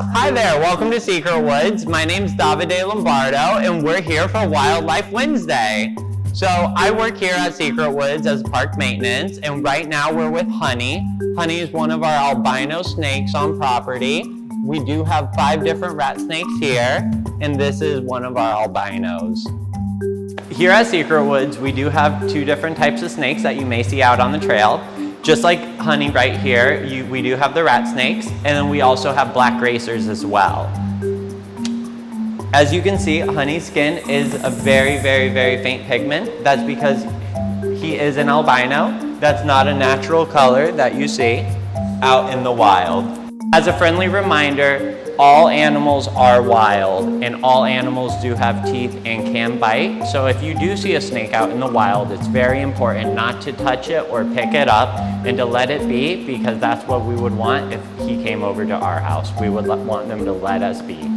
Hi there, welcome to Secret Woods. My name's Davide Lombardo and we're here for Wildlife Wednesday. So I work here at Secret Woods as park maintenance, and right now we're with Honey. Honey is one of our albino snakes on property. We do have 5 different rat snakes here, and this is one of our albinos. Here at Secret Woods, we do have 2 different types of snakes that you may see out on the trail. Just like Honey right here, we do have the rat snakes, and then we also have black racers as well. As you can see, Honey's skin is a very faint pigment. That's because he is an albino. That's not a natural color that you see out in the wild. As a friendly reminder, all animals are wild, and all animals do have teeth and can bite. So if you do see a snake out in the wild, it's very important not to touch it or pick it up and to let it be, because that's what we would want if he came over to our house. We would want them to let us be.